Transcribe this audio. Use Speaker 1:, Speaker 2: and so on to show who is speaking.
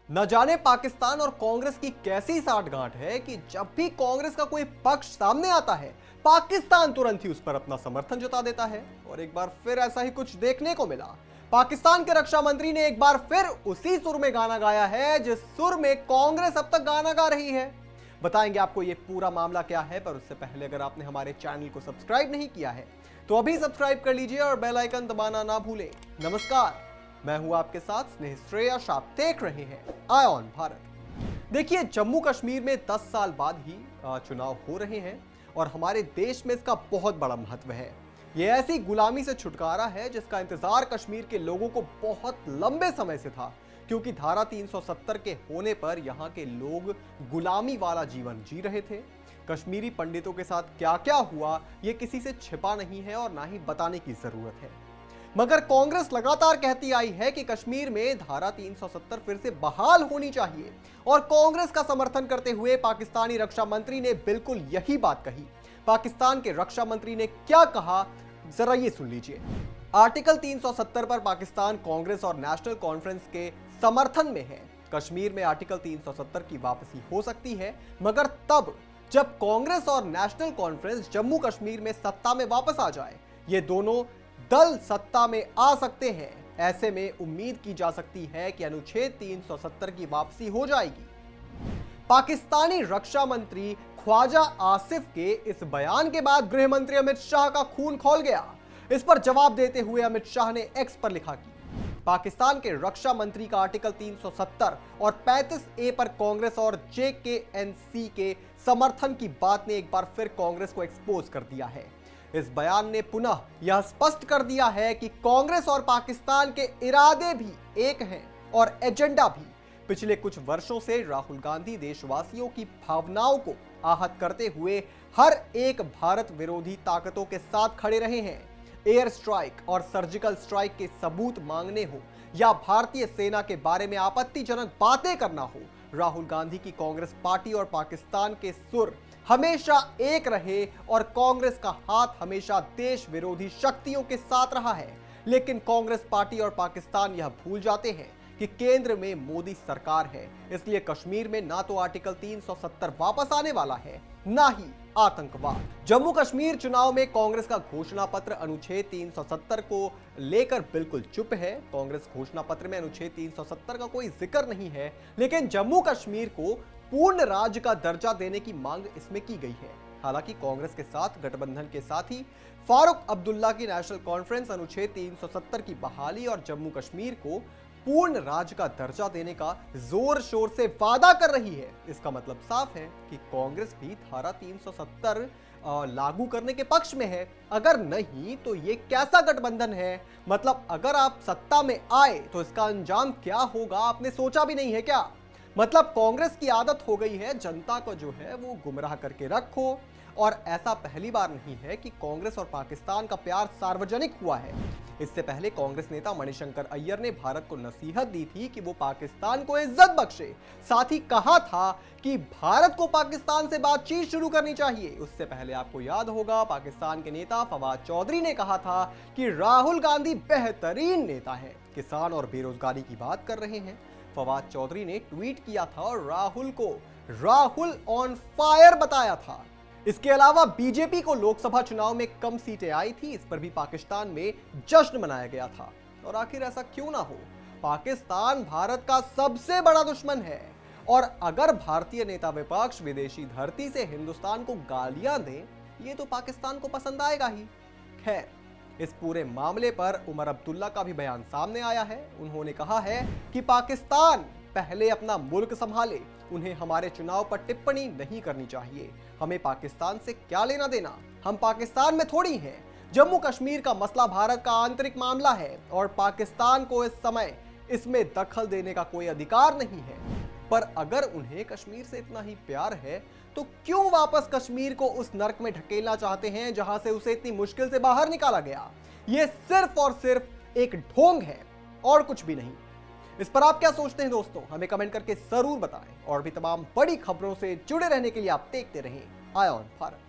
Speaker 1: न जाने पाकिस्तान और कांग्रेस की कैसी साठगांठ है कि जब भी कांग्रेस का कोई पक्ष सामने आता है, पाकिस्तान तुरंत ही उस पर अपना समर्थन जता देता है। और एक बार फिर ऐसा ही कुछ देखने को मिला। पाकिस्तान के रक्षा मंत्री ने एक बार फिर उसी सुर में गाना गाया है जिस सुर में कांग्रेस अब तक गाना गा रही है। बताएंगे आपको ये पूरा मामला क्या है, पर उससे पहले अगर आपने हमारे चैनल को सब्सक्राइब नहीं किया है तो अभी सब्सक्राइब कर लीजिए और बेल आइकन दबाना ना भूलें। नमस्कार, मैं हूं आपके साथ स्नेह श्रेयस। आप देख रहे हैं आई ऑन भारत। देखिए, जम्मू कश्मीर में 10 साल बाद ही चुनाव हो रहे हैं और हमारे देश में इसका बहुत बड़ा महत्व है। ये ऐसी गुलामी से छुटकारा है जिसका इंतजार कश्मीर के लोगों को बहुत लंबे समय से था, क्योंकि धारा 370 के होने पर यहाँ के लोग गुलामी वाला जीवन जी रहे थे। कश्मीरी पंडितों के साथ क्या क्या हुआ ये किसी से छिपा नहीं है और ना ही बताने की जरूरत है। मगर कांग्रेस लगातार कहती आई है कि कश्मीर में धारा 370 फिर से बहाल होनी चाहिए और कांग्रेस का समर्थन करते हुए पाकिस्तानी रक्षा मंत्री ने बिल्कुल यही बात कही। पाकिस्तान के रक्षा मंत्री ने क्या कहा, जरा ये सुन लीजिए। आर्टिकल 370 पर पाकिस्तान कांग्रेस और नेशनल कॉन्फ्रेंस के समर्थन में है। कश्मीर में आर्टिकल 370 की वापसी हो सकती है, मगर तब जब कांग्रेस और नेशनल कॉन्फ्रेंस जम्मू कश्मीर में सत्ता में वापस आ जाए। ये दोनों दल सत्ता में आ सकते हैं। ऐसे में उम्मीद की जा सकती है कि अनुच्छेद 370 की वापसी हो जाएगी। पाकिस्तानी रक्षा मंत्री ख्वाजा आसिफ के इस बयान के बाद गृह मंत्री अमित शाह का खून खौल गया। इस पर जवाब देते हुए अमित शाह ने एक्स पर लिखा कि पाकिस्तान के रक्षा मंत्री का आर्टिकल 370 और 35A पर कांग्रेस और JKNC के समर्थन की बात ने एक बार फिर कांग्रेस को एक्सपोज कर दिया है। इस बयान ने पुनः यह स्पष्ट कर दिया है कि कांग्रेस और पाकिस्तान के इरादे भी एक हैं और एजेंडा भी। पिछले कुछ वर्षों से राहुल गांधी देशवासियों की भावनाओं को आहत करते हुए हर एक भारत विरोधी ताकतों के साथ खड़े रहे हैं। एयर स्ट्राइक और सर्जिकल स्ट्राइक के सबूत मांगने हो या भारतीय सेना के बारे में आपत्तिजनक बातें करना हो, राहुल गांधी की कांग्रेस पार्टी और पाकिस्तान के सुर हमेशा एक रहे और कांग्रेस का हाथ हमेशा देश विरोधी शक्तियों के साथ रहा है। लेकिन कांग्रेस पार्टी और पाकिस्तान यह भूल जाते हैं कि केंद्र में मोदी सरकार है, इसलिए कश्मीर में ना तो आर्टिकल 370 वापस आने वाला है, ना ही आतंकवाद। जम्मू कश्मीर चुनाव में कांग्रेस का घोषणा पत्र अनुच्छेद 370 को लेकर बिल्कुल चुप है। कांग्रेस घोषणा पत्र में अनुच्छेद 370 का कोई जिक्र नहीं है, लेकिन जम्मू कश्मीर को पूर्ण राज्य का दर्जा देने की मांग इसमें की गई है। हालांकि कांग्रेस के साथ गठबंधन के साथ ही फारूक अब्दुल्ला की नेशनल कॉन्फ्रेंस अनुच्छेद 370 की बहाली और जम्मू कश्मीर को पूर्ण राज्य का दर्जा देने का जोर शोर से वादा कर रही है। इसका मतलब साफ है कि कांग्रेस भी धारा 370 लागू करने के पक्ष में है। अगर नहीं तो ये कैसा गठबंधन है? मतलब अगर आप सत्ता में आए तो इसका अंजाम क्या होगा, आपने सोचा भी नहीं है क्या? मतलब कांग्रेस की आदत हो गई है जनता को जो है वो गुमराह करके रखो। और ऐसा पहली बार नहीं है कि कांग्रेस और पाकिस्तान का प्यार सार्वजनिक हुआ है। इससे पहले कांग्रेस नेता मणिशंकर अय्यर ने भारत को नसीहत दी थी कि वो पाकिस्तान को इज्जत बख्शे। साथ ही कहा था कि भारत को पाकिस्तान से बातचीत शुरू करनी चाहिए। उससे पहले आपको याद होगा पाकिस्तान के नेता फवाद चौधरी ने कहा था कि राहुल गांधी बेहतरीन नेता है, किसान और बेरोजगारी की बात कर रहे हैं। फवाद चौधरी ने ट्वीट किया था और राहुल को राहुल ऑन फायर बताया था। इसके अलावा बीजेपी को लोकसभा चुनाव में कम सीटें आई थी, इस पर भी पाकिस्तान में जश्न मनाया गया था। और आखिर ऐसा क्यों ना हो, पाकिस्तान भारत का सबसे बड़ा दुश्मन है और अगर भारतीय नेता विपक्ष विदेशी धरती से हिंदुस्तान को गालियां दें, ये तो पाकिस्तान को पसंद आएगा ही। खैर, इस पूरे मामले पर उमर अब्दुल्ला का भी बयान सामने आया है। उन्होंने कहा है कि पाकिस्तान पहले अपना मुल्क संभाले, उन्हें हमारे चुनाव पर टिप्पणी नहीं करनी चाहिए। हमें पाकिस्तान से क्या लेना देना, हम पाकिस्तान में थोड़ी हैं। जम्मू कश्मीर का मसला भारत का आंतरिक मामला है और पाकिस्तान को इस समय इसमें दखल देने का कोई अधिकार नहीं है। पर अगर उन्हें कश्मीर से इतना ही प्यार है तो क्यों वापस कश्मीर को उस नर्क में ढकेलना चाहते हैं जहां से उसे इतनी मुश्किल से बाहर निकाला गया? यह सिर्फ और सिर्फ एक ढोंग है और कुछ भी नहीं। इस पर आप क्या सोचते हैं दोस्तों, हमें कमेंट करके जरूर बताएं। और भी तमाम बड़ी खबरों से जुड़े रहने के लिए आप देखते रहें आई ऑन भारत।